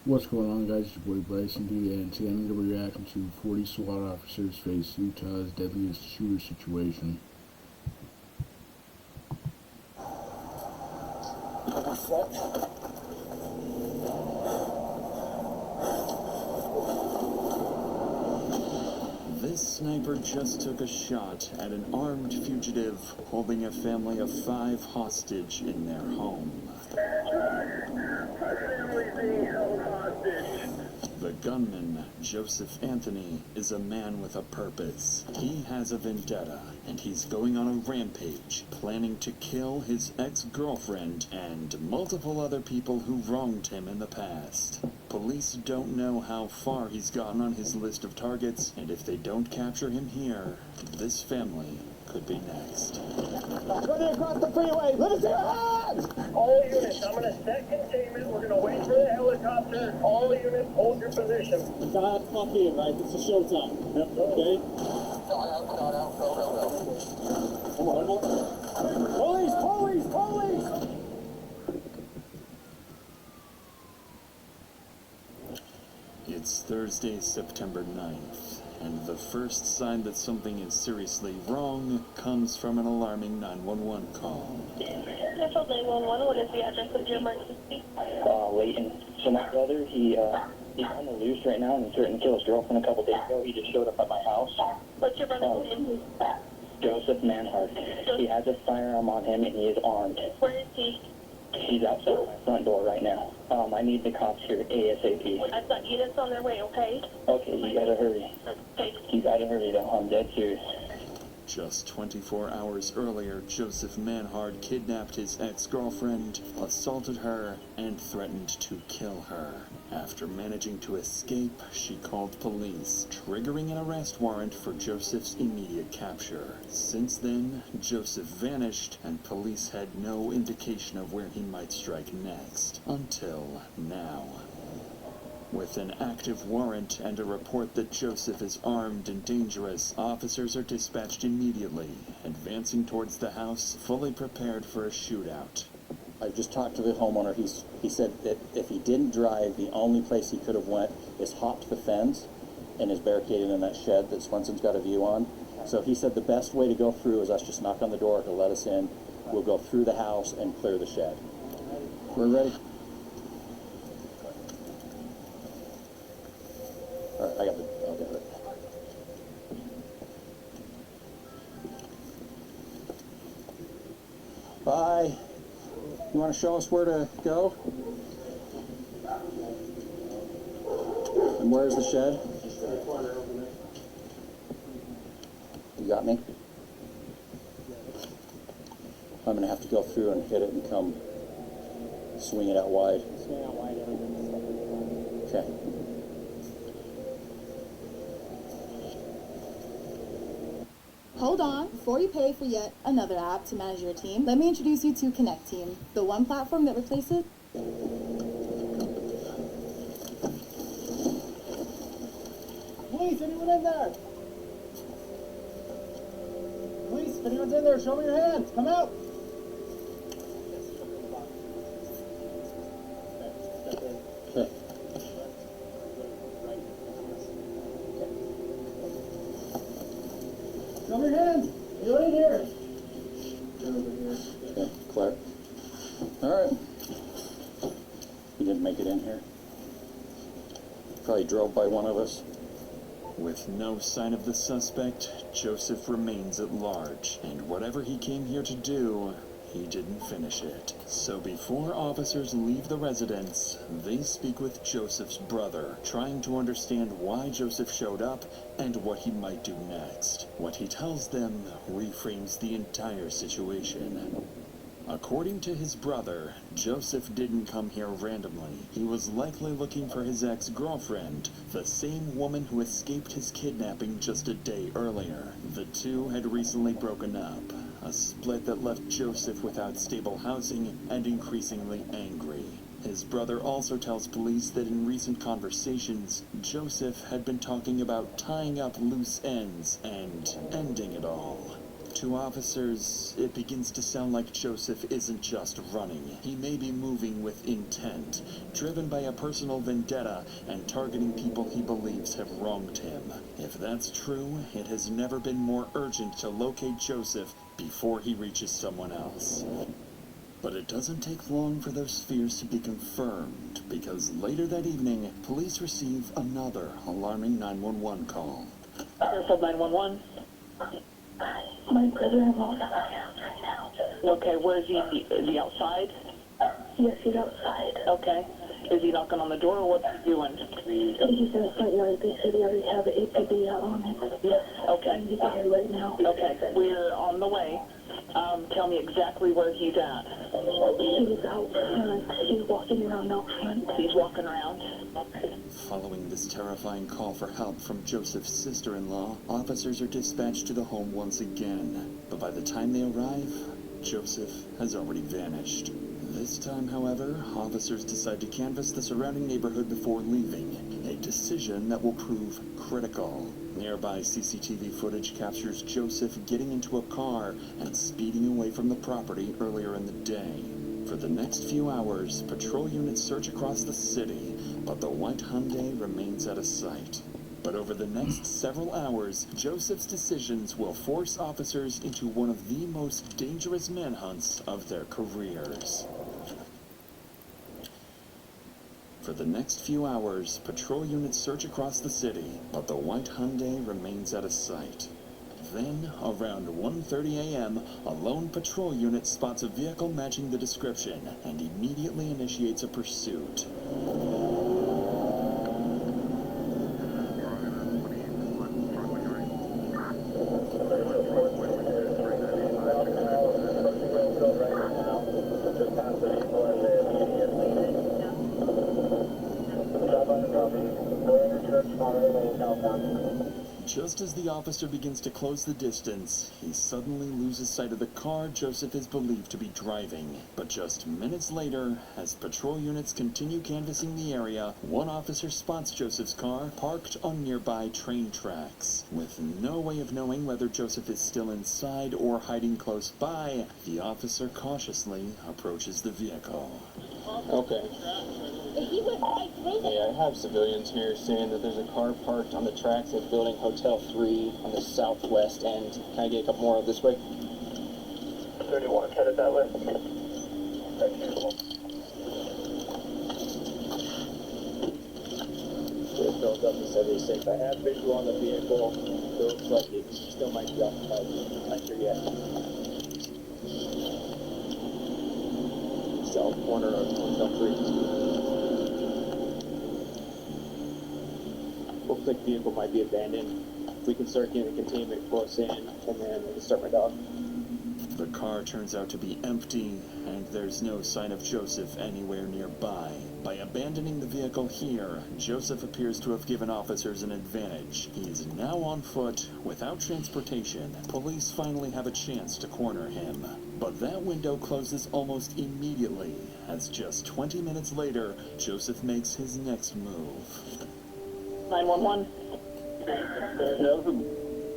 What's going on, guys? It's your boy Bryson D, and today I'm going to be reacting to 40 SWAT officers face Utah's deadliest shooter situation. This sniper just took a shot at an armed fugitive holding a family of 5 hostage in their home. The gunman, Joseph Anthony, is a man with a purpose. He has a vendetta, and he's going on a rampage, planning to kill his ex-girlfriend and multiple other people who wronged him in the past. Police don't know how far he's gotten on his list of targets, and if they don't capture him here, this family could be next. Running across the freeway! Let us see your hands! All units, I'm gonna set containment. We're gonna wait for the helicopter. All units, hold your position. God, fuck in, right? It's a showtime. Yep. Okay? Come on, one more. Police! Police! Police! It's Thursday, September 9th, and the first sign that something is seriously wrong comes from an alarming 911 call. Central 911, what is the address of your emergency? Leighton. So my brother, he's on the loose right now, and he threatened to kill his girlfriend a couple days ago. He just showed up at my house. What's your brother's name? Joseph Manhart. He has a firearm on him, and he is armed. Where is he? He's outside my front door right now. I need the cops here ASAP. I've got units on their way, okay? Okay, you gotta hurry. Okay. You gotta hurry, though. I'm dead serious. Just 24 hours earlier, Joseph Manhart kidnapped his ex-girlfriend, assaulted her, and threatened to kill her. After managing to escape, she called police, triggering an arrest warrant for Joseph's immediate capture. Since then, Joseph vanished, and police had no indication of where he might strike next. Until now. With an active warrant and a report that Joseph is armed and dangerous, officers are dispatched immediately, advancing towards the house, fully prepared for a shootout. I just talked to the homeowner. He said that if he didn't drive, the only place he could have went is hopped the fence and is barricaded in that shed that Swenson's got a view on. So he said the best way to go through is us just knock on the door, he'll let us in. We'll go through the house and clear the shed. We're ready. All right, I'll get it. Bye. You want to show us where to go? And where's the shed? You got me? I'm going to have to go through and hit it and come swing it out wide. Swing out wide, Okay. Hold on, before you pay for yet another app to manage your team, let me introduce you to Connect Team, the one platform that replaces... Police, anyone in there? Police, if anyone's in there, show me your hands. Come out. Okay. Show me your hands. Anyone in here? Okay, clear. All right. You didn't make it in here? Probably drove by one of us. With no sign of the suspect, Joseph remains at large, and whatever he came here to do, he didn't finish it. So before officers leave the residence, they speak with Joseph's brother, trying to understand why Joseph showed up and what he might do next. What he tells them reframes the entire situation. According to his brother, Joseph didn't come here randomly. He was likely looking for his ex-girlfriend, the same woman who escaped his kidnapping just a day earlier. The two had recently broken up, a split that left Joseph without stable housing and increasingly angry. His brother also tells police that in recent conversations, Joseph had been talking about tying up loose ends and ending it all. To officers, it begins to sound like Joseph isn't just running. He may be moving with intent, driven by a personal vendetta and targeting people he believes have wronged him. If that's true, it has never been more urgent to locate Joseph before he reaches someone else. But it doesn't take long for those fears to be confirmed, because later that evening, police receive another alarming 911 call. Airfield 911. My brother-in-law's at my house right now. Okay, where is he? Is he outside? Yes, he's outside. Okay. Is he knocking on the door, or what's he doing? He's in the front yard. They said they already have an APB out on him. Yes. Okay. He's here right now. Okay, we're on the way. Tell me exactly where he's at. He's out front. He's walking around out front. He's walking around. Following this terrifying call for help from Joseph's sister-in-law, officers are dispatched to the home once again. But by the time they arrive, Joseph has already vanished. This time, however, officers decide to canvass the surrounding neighborhood before leaving, a decision that will prove critical. Nearby CCTV footage captures Joseph getting into a car and speeding away from the property earlier in the day. For the next few hours, patrol units search across the city, but the white Hyundai remains out of sight. But over the next several hours, Joseph's decisions will force officers into one of the most dangerous manhunts of their careers. For the next few hours, patrol units search across the city, but the white Hyundai remains out of sight. Then, around 1:30 a.m., a lone patrol unit spots a vehicle matching the description and immediately initiates a pursuit. Just as the officer begins to close the distance, he suddenly loses sight of the car Joseph is believed to be driving. But just minutes later, as patrol units continue canvassing the area, one officer spots Joseph's car parked on nearby train tracks. With no way of knowing whether Joseph is still inside or hiding close by, the officer cautiously approaches the vehicle. Okay. He went right through Hey, I have civilians here saying that there's a car parked on the tracks of building Hotel 3 on the southwest end. Can I get a couple more of this way? 31 headed that way. It fills up to 76. I have visual on the vehicle. It looks like it still might be occupied. Not sure yet. South corner of Hotel 3. Looks like the vehicle might be abandoned. We can start getting the containment close in, and then we can start my dog. The car turns out to be empty, and there's no sign of Joseph anywhere nearby. By abandoning the vehicle here, Joseph appears to have given officers an advantage. He is now on foot, without transportation. Police finally have a chance to corner him. But that window closes almost immediately, as just 20 minutes later, Joseph makes his next move. 911.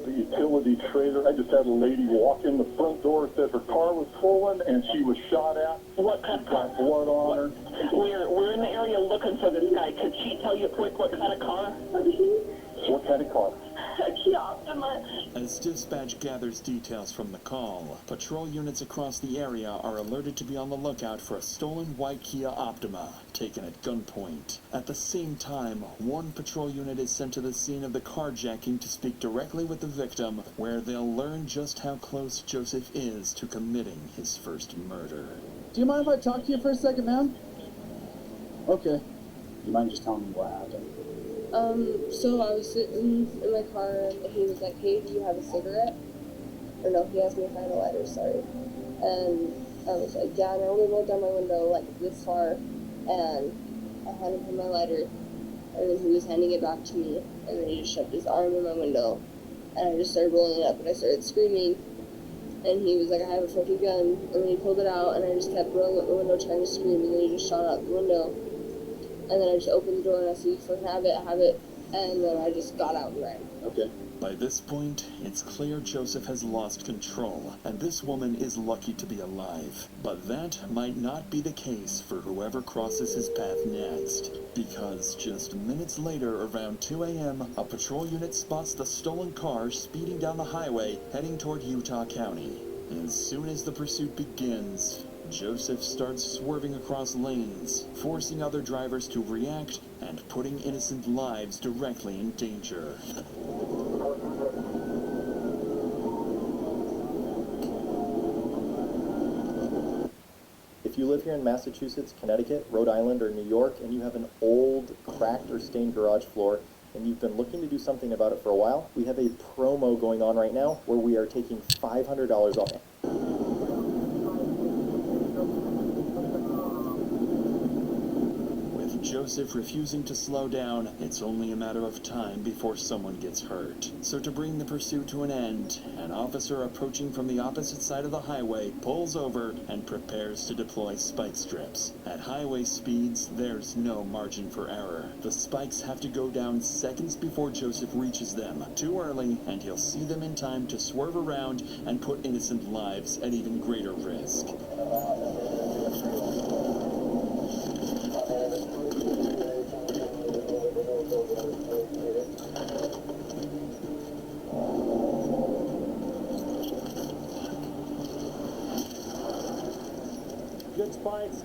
The utility trader. I just had a lady walk in the front door, said her car was stolen and she was shot at. What kind of car? Got blood on her. We're in the area looking for this guy. Could she tell you quick what kind of car? What kind of car? A Kia Optima. As dispatch gathers details from the call, patrol units across the area are alerted to be on the lookout for a stolen white Kia Optima, taken at gunpoint. At the same time, one patrol unit is sent to the scene of the carjacking to speak directly with the victim, where they'll learn just how close Joseph is to committing his first murder. Do you mind if I talk to you for a second, ma'am? Okay. Do you mind just telling me what happened? So I was sitting in my car and he was like, hey, do you have a cigarette? Or no, he asked me if I had a lighter, sorry. And I was like, yeah, and I only rolled down my window like this far and I handed him my lighter and then he was handing it back to me and then he just shoved his arm in my window and I just started rolling it up and I started screaming and he was like, I have a fucking gun, and then he pulled it out and I just kept rolling up the window trying to scream and then he just shot out the window. And then I just opened the door and I said, you fucking have it. and then I just got out and ran. Okay. By this point, it's clear Joseph has lost control, and this woman is lucky to be alive. But that might not be the case for whoever crosses his path next, because just minutes later, around 2 a.m., a patrol unit spots the stolen car speeding down the highway, heading toward Utah County. As soon as the pursuit begins, Joseph starts swerving across lanes, forcing other drivers to react and putting innocent lives directly in danger. If you live here in Massachusetts, Connecticut, Rhode Island, or New York, and you have an old, cracked, or stained garage floor, and you've been looking to do something about it for a while, we have a promo going on right now where we are taking $500 off. Joseph refusing to slow down, it's only a matter of time before someone gets hurt. So to bring the pursuit to an end, an officer approaching from the opposite side of the highway pulls over and prepares to deploy spike strips. At highway speeds, there's no margin for error. The spikes have to go down seconds before Joseph reaches them. Too early, and he'll see them in time to swerve around and put innocent lives at even greater risk.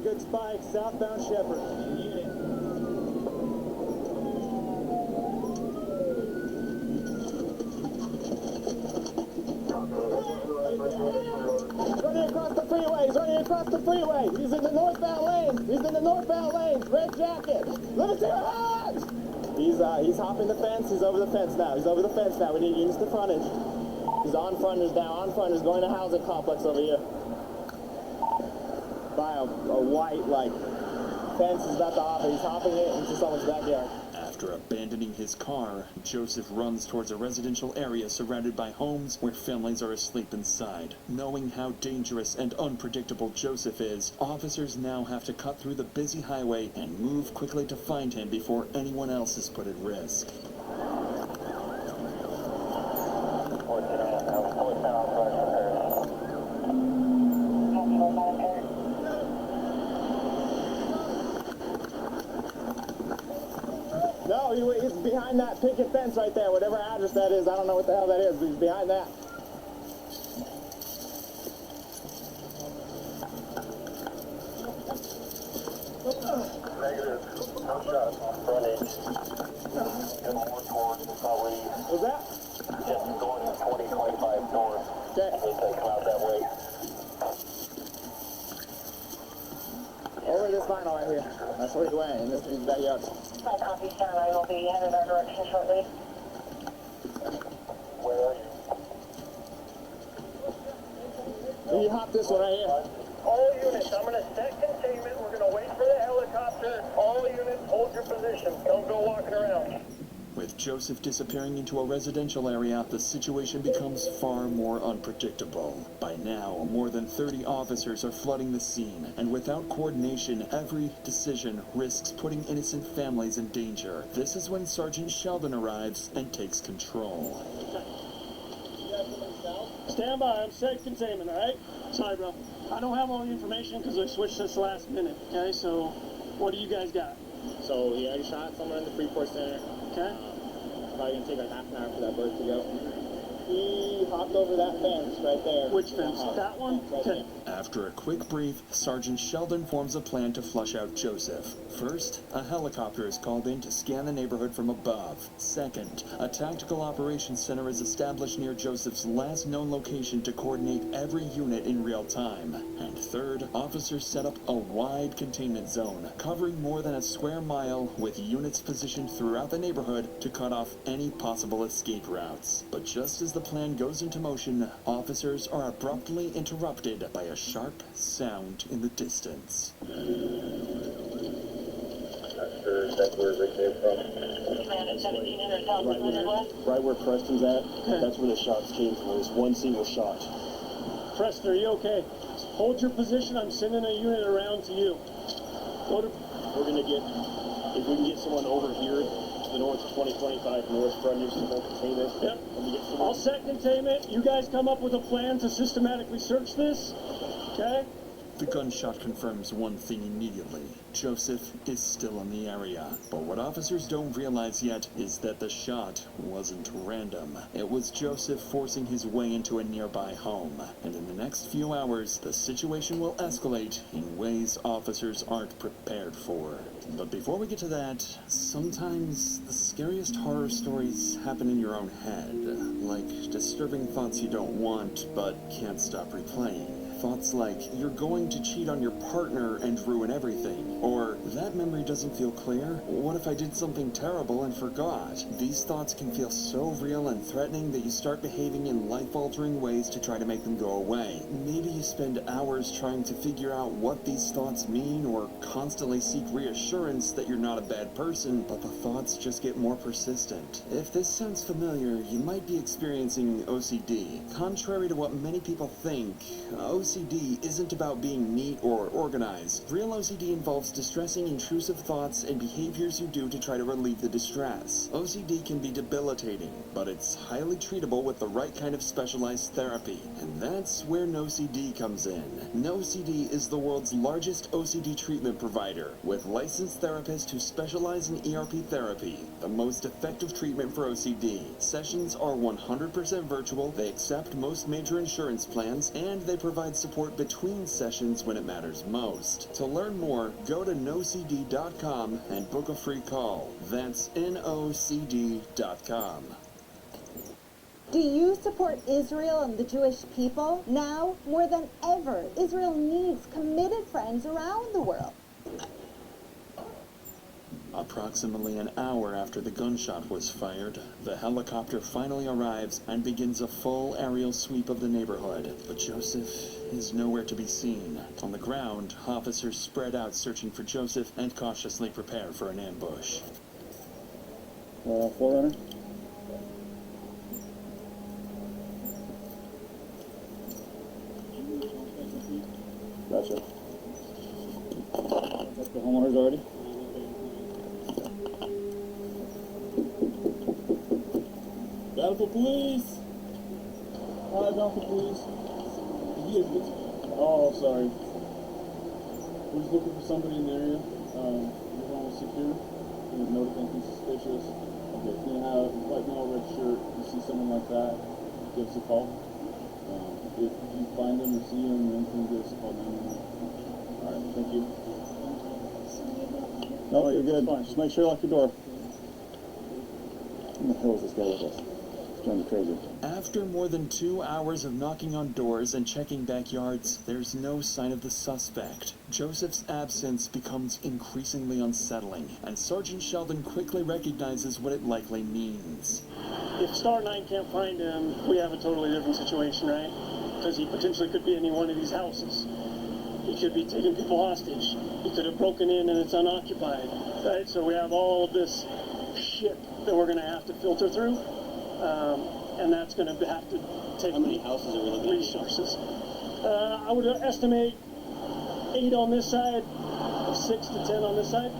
Good spikes, southbound Shepherd. Running across the freeway. He's in the northbound lane. Red jacket. Let me see your hands. He's hopping the fence. He's over the fence now. We need units to frontage. He's on frontage now. Going to housing complex over here. By a white, fence is about to hop it. He's hopping it into someone's backyard. After abandoning his car, Joseph runs towards a residential area surrounded by homes where families are asleep inside. Knowing how dangerous and unpredictable Joseph is, officers now have to cut through the busy highway and move quickly to find him before anyone else is put at risk. No, he's behind that picket fence right there, whatever address that is. I don't know what the hell that is, but he's behind that. Negative. No shots. Frontage. And more towards probably. What's that? Just going 20-25 north. Okay. They come out that way. Over this vinyl right here. That's where he's went, in this backyard. My copy, sir. I will be headed our direction shortly. Where are you? You hop this one right here. All units, I'm going to set containment. We're going to wait for the helicopter. All units, hold your position. Don't go walking around. With Joseph disappearing into a residential area, the situation becomes far more unpredictable. By now, more than 30 officers are flooding the scene, and without coordination, every decision risks putting innocent families in danger. This is when Sergeant Sheldon arrives and takes control. Stand by, I'm set containment, all right? Sorry, bro. I don't have all the information because I switched this last minute, okay? So, what do you guys got? So he already shot someone in the Freeport Center. Okay. Probably gonna take like half an hour for that bird to go. He hopped over that fence right there. Which fence? That one? Okay. After a quick brief, Sergeant Sheldon forms a plan to flush out Joseph. First, a helicopter is called in to scan the neighborhood from above. Second, a tactical operations center is established near Joseph's last known location to coordinate every unit in real time. And third, officers set up a wide containment zone, covering more than a square mile, with units positioned throughout the neighborhood to cut off any possible escape routes. But just as the plan goes into motion, officers are abruptly interrupted by a sharp sound in the distance. Sure exactly where Rick came from. Man at 1700 South West. Right where Preston's at, that's where the shots came from. It was one single shot. Preston, are you okay? Hold your position. I'm sending a unit around to you. We're gonna get, if we can get someone over here to the north to 2025 north for our new civil containment. Yep. I'll set containment. You guys come up with a plan to systematically search this. Okay? The gunshot confirms one thing immediately. Joseph is still in the area. But what officers don't realize yet is that the shot wasn't random. It was Joseph forcing his way into a nearby home. And in the next few hours, the situation will escalate in ways officers aren't prepared for. But before we get to that, sometimes the scariest horror stories happen in your own head. Like disturbing thoughts you don't want, but can't stop replaying. Thoughts like, you're going to cheat on your partner and ruin everything. Or, that memory doesn't feel clear. What if I did something terrible and forgot? These thoughts can feel so real and threatening that you start behaving in life-altering ways to try to make them go away. Maybe you spend hours trying to figure out what these thoughts mean, or constantly seek reassurance that you're not a bad person, but the thoughts just get more persistent. If this sounds familiar, you might be experiencing OCD. Contrary to what many people think, OCD isn't about being neat or organized. Real OCD involves distressing, intrusive thoughts and behaviors you do to try to relieve the distress. OCD can be debilitating, but it's highly treatable with the right kind of specialized therapy. And that's where NoCD comes in. NoCD is the world's largest OCD treatment provider, with licensed therapists who specialize in ERP therapy, the most effective treatment for OCD. Sessions are 100% virtual, they accept most major insurance plans, and they provide support between sessions when it matters most. To learn more, go to nocd.com and book a free call. That's nocd.com. Do you support Israel and the Jewish people? Now, more than ever, Israel needs committed friends around the world. Approximately an hour after the gunshot was fired, the helicopter finally arrives and begins a full aerial sweep of the neighborhood. But Joseph is nowhere to be seen. On the ground, officers spread out searching for Joseph and cautiously prepare for an ambush. Forerunner? Gotcha. That's the homeowners already? Downful police! Hi, Downful police. Oh, sorry. We're just looking for somebody in the area. We're almost secure. We didn't notice anything suspicious. Okay, if you have white male, red shirt, you see someone like that, give us a call. If you find them or see them or anything, give us a call. Alright, thank you. No, you're good. Fine. Just make sure you lock your door. Who the hell is this guy with us? Crazy. After more than 2 hours of knocking on doors and checking backyards, there's no sign of the suspect. Joseph's absence becomes increasingly unsettling, and Sergeant Sheldon quickly recognizes what it likely means. If Star 9 can't find him, we have a totally different situation, right? Because he potentially could be in any one of these houses. He could be taking people hostage. He could have broken in and it's unoccupied, right? So we have all of this shit that we're going to have to filter through. And that's going to have to take how many houses are we looking at? Resources. I would estimate 8 on this side, 6 to 10 on this side.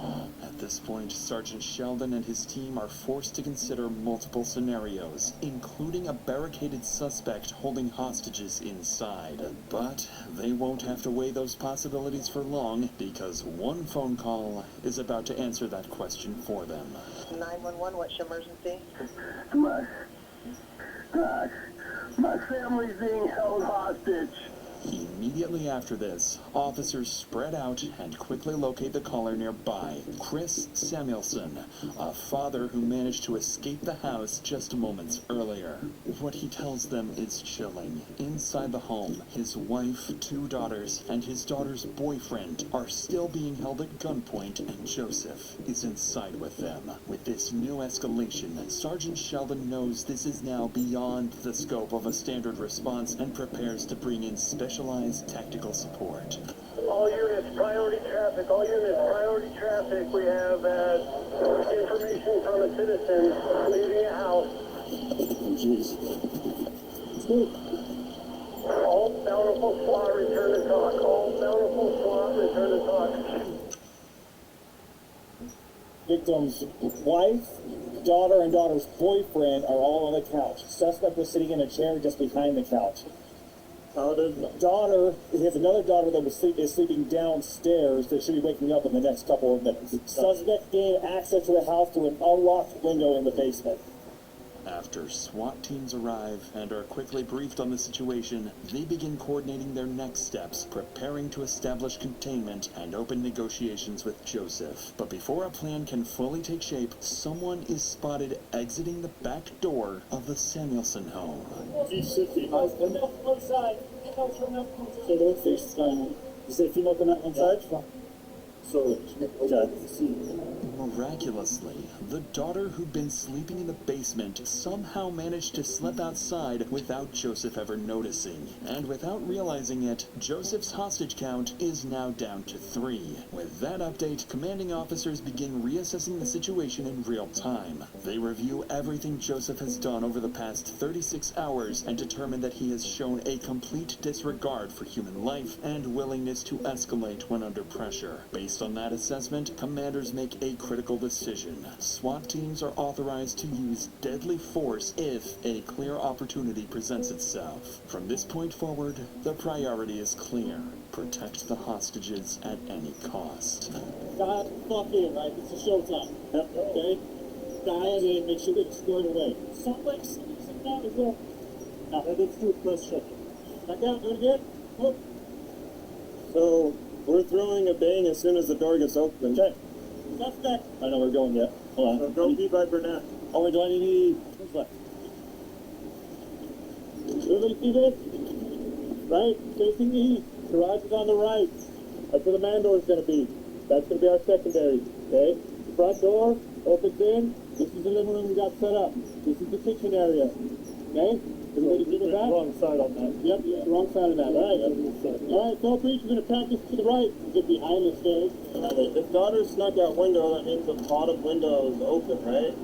At this point, Sergeant Sheldon and his team are forced to consider multiple scenarios, including a barricaded suspect holding hostages inside. But they won't have to weigh those possibilities for long, because one phone call is about to answer that question for them. 911, what's your emergency? My family's being held hostage. Immediately after this, officers spread out and quickly locate the caller nearby, Chris Samuelson, a father who managed to escape the house just moments earlier. What he tells them is chilling. Inside the home, his wife, 2 daughters, and his daughter's boyfriend are still being held at gunpoint, and Joseph is inside with them. With this new escalation, Sergeant Sheldon knows this is now beyond the scope of a standard response and prepares to bring in specialized tactical support. All units, priority traffic. All units, priority traffic. We have information from a citizen leaving a house. Oh, jeez. Let's go. All bountiful SWAT, return to talk. All bountiful SWAT, return to talk. Victim's wife, daughter and daughter's boyfriend are all on the couch. Suspect was sitting in a chair just behind the couch. Daughter, he has another daughter that is sleeping downstairs that should be waking up in the next couple of minutes. Suspect gained access to the house through an unlocked window in the basement. After SWAT teams arrive and are quickly briefed on the situation, they begin coordinating their next steps, preparing to establish containment and open negotiations with Joseph. But before a plan can fully take shape, someone is spotted exiting the back door of the Samuelson home. Miraculously, the daughter who'd been sleeping in the basement somehow managed to slip outside without Joseph ever noticing. And without realizing it, Joseph's hostage count is now down to 3. With that update, commanding officers begin reassessing the situation in real time. They review everything Joseph has done over the past 36 hours and determine that he has shown a complete disregard for human life and willingness to escalate when under pressure. Based on that assessment, commanders make a critical decision. SWAT teams are authorized to use deadly force if a clear opportunity presents itself. From this point forward, the priority is clear. Protect the hostages at any cost. God, fuck in, right? It's a showtime. Yep. Okay? Dial in, make sure it's squared away. Somebody sit down as well. Now, let's do it. Let's check it. Back out, do it again. Look. So, we're throwing a bang as soon as the door gets open. Okay. Suspect. I know we're going yet. Hold on. Don't be by Burnett. Oh, wait, do I need who's left? Everybody see this? Right? Facing east. Garage is on the right. That's where the man door is going to be. That's going to be our secondary. Okay? Front door opens in. This is the living room we got set up. This is the kitchen area. Okay? Everybody see the back? Wrong side on that. Yep, yeah. Wrong side of that. All right. All right, Phil Breach, we're going to practice to the right. Get behind the stairs. If daughter snuck out window, that means the bottom window is open, right?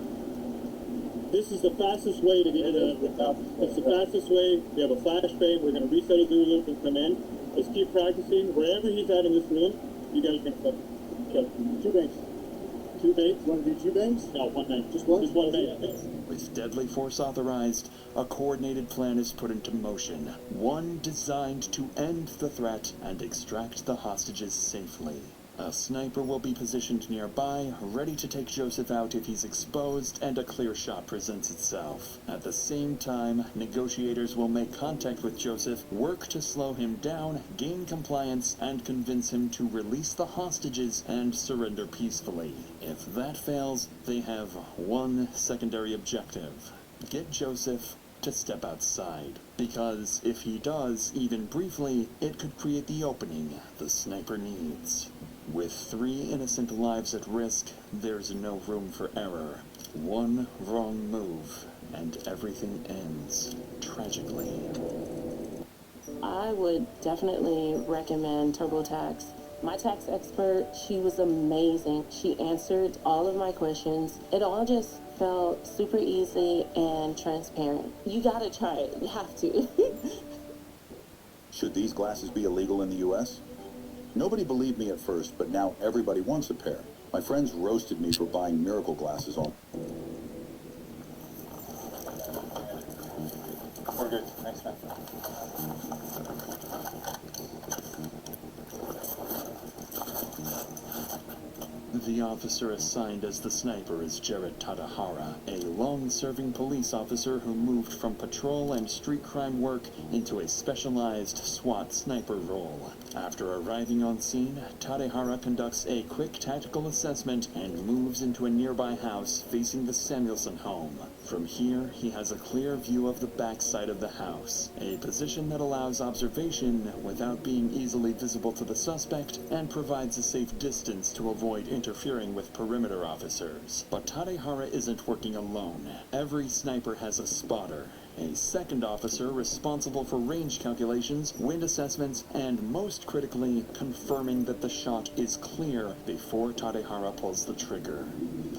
This is the fastest way to get in. It's the fastest way. We have a flashbang. We're going to reset it, do a loop, and come in. Let's keep practicing. Wherever he's at in this room, you guys can flip. Okay. 2 bangs. 2 bangs? You want to do 2 bangs? No, 1 bang. Just one? Just 1 bang. With deadly force authorized, a coordinated plan is put into motion. One designed to end the threat and extract the hostages safely. A sniper will be positioned nearby, ready to take Joseph out if he's exposed and a clear shot presents itself. At the same time, negotiators will make contact with Joseph, work to slow him down, gain compliance, and convince him to release the hostages and surrender peacefully. If that fails, they have one secondary objective: get Joseph to step outside. Because if he does, even briefly, it could create the opening the sniper needs. With 3 innocent lives at risk, there's no room for error. One wrong move, and everything ends tragically. I would definitely recommend TurboTax. My tax expert, she was amazing. She answered all of my questions. It all just felt super easy and transparent. You gotta try it. You have to. Should these glasses be illegal in the U.S.? Nobody believed me at first, but now everybody wants a pair. My friends roasted me for buying miracle glasses on. We're good. Thanks, man. The officer assigned as the sniper is Jared Tadahara, a long-serving police officer who moved from patrol and street crime work into a specialized SWAT sniper role. After arriving on scene, Tadahara conducts a quick tactical assessment and moves into a nearby house facing the Samuelson home. From here, he has a clear view of the backside of the house, a position that allows observation without being easily visible to the suspect and provides a safe distance to avoid interfering with perimeter officers. But Tadahara isn't working alone. Every sniper has a spotter, A second officer responsible for range calculations, wind assessments, and most critically, confirming that the shot is clear before Tadehara pulls the trigger.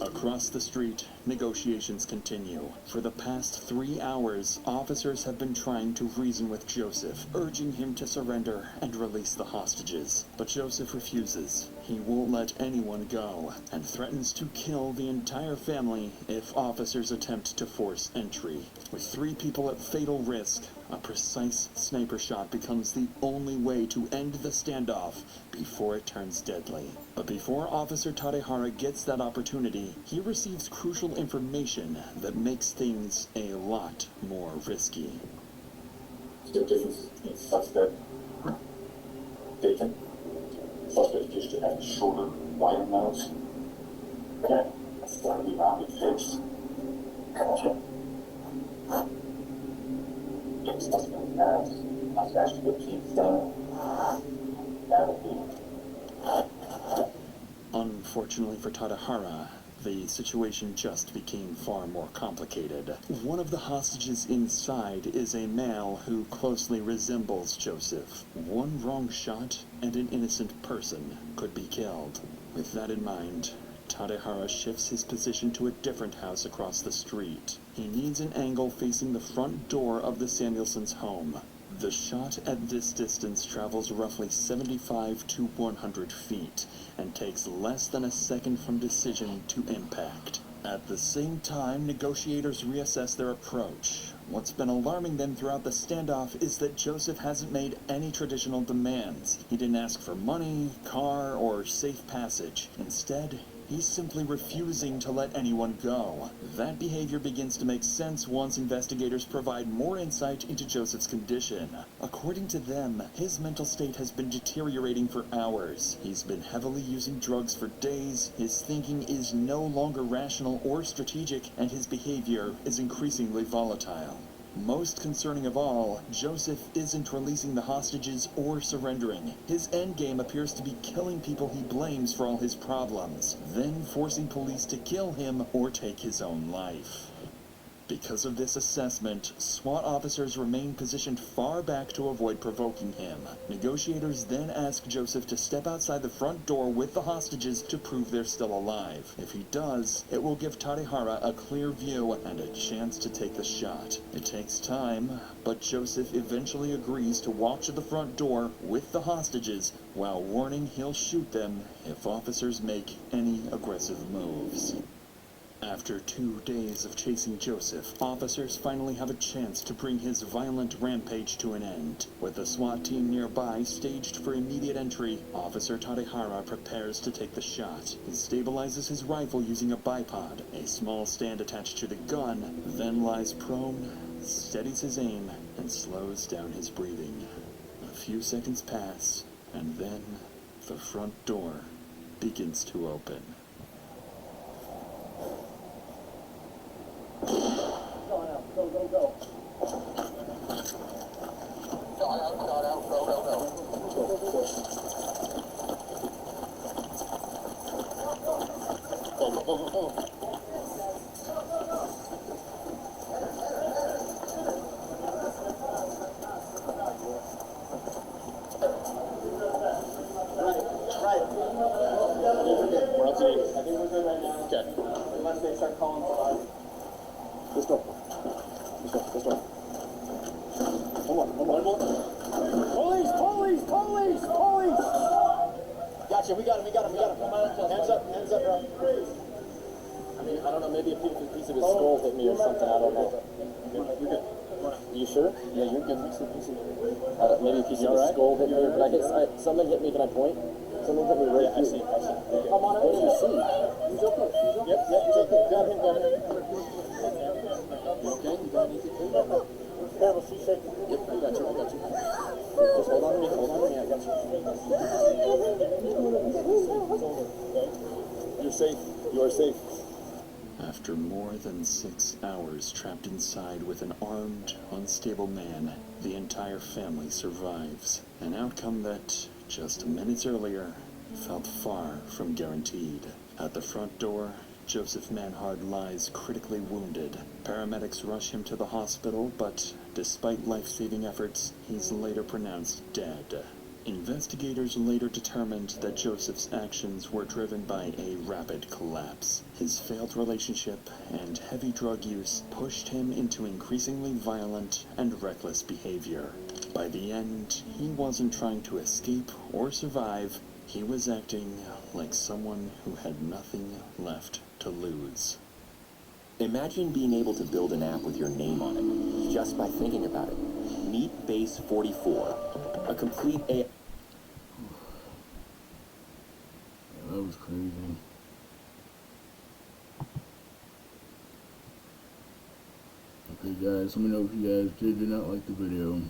Across the street, negotiations continue. For the past 3 hours, officers have been trying to reason with Joseph, urging him to surrender and release the hostages. But Joseph refuses. He won't let anyone go, and threatens to kill the entire family if officers attempt to force entry. With 3 people at fatal risk, a precise sniper shot becomes the only way to end the standoff before it turns deadly. But before Officer Tadehara gets that opportunity, he receives crucial information that makes things a lot more risky. Suspect taken. Suspect used to have shorter, wider mouths. Okay. Slightly rounded face. Gotcha. Suspect has mustache with teeth done. Unfortunately for Tadehara, the situation just became far more complicated. One of the hostages inside is a male who closely resembles Joseph. One wrong shot and an innocent person could be killed. With that in mind, Tadehara shifts his position to a different house across the street. He needs an angle facing the front door of the Samuelsons' home. The shot at this distance travels roughly 75 to 100 feet and takes less than a second from decision to impact. At the same time, negotiators reassess their approach. What's been alarming them throughout the standoff is that Joseph hasn't made any traditional demands. He didn't ask for money, car, or safe passage. Instead, he's simply refusing to let anyone go. That behavior begins to make sense once investigators provide more insight into Joseph's condition. According to them, his mental state has been deteriorating for hours. He's been heavily using drugs for days, his thinking is no longer rational or strategic, and his behavior is increasingly volatile. Most concerning of all, Joseph isn't releasing the hostages or surrendering. His endgame appears to be killing people he blames for all his problems, then forcing police to kill him or take his own life. Because of this assessment, SWAT officers remain positioned far back to avoid provoking him. Negotiators then ask Joseph to step outside the front door with the hostages to prove they're still alive. If he does, it will give Tadehara a clear view and a chance to take the shot. It takes time, but Joseph eventually agrees to walk to the front door with the hostages while warning he'll shoot them if officers make any aggressive moves. After 2 days of chasing Joseph, officers finally have a chance to bring his violent rampage to an end. With the SWAT team nearby staged for immediate entry, Officer Tadehara prepares to take the shot. He stabilizes his rifle using a bipod, a small stand attached to the gun, then lies prone, steadies his aim, and slows down his breathing. A few seconds pass, and then the front door begins to open. Someone hit me, can I point? Someone hit me right here. I see. Come on, what do you see? He's okay. Yep, he's okay. Grab him. You okay? You got anything? Careful, she's shaking. Yep, I got you. Just hold on to me, I got you. You're safe. You are safe. After more than 6 hours trapped inside with an armed, unstable man, the entire family survives. An outcome that, just minutes earlier, felt far from guaranteed. At the front door, Joseph Manhard lies critically wounded. Paramedics rush him to the hospital, but despite life-saving efforts, he's later pronounced dead. Investigators later determined that Joseph's actions were driven by a rapid collapse. His failed relationship and heavy drug use pushed him into increasingly violent and reckless behavior. By the end, he wasn't trying to escape or survive. He was acting like someone who had nothing left to lose. Imagine being able to build an app with your name on it, just by thinking about it. Meet Base 44, a complete AI. Yeah, that was crazy. Okay guys, let me know if you guys did or not like the video.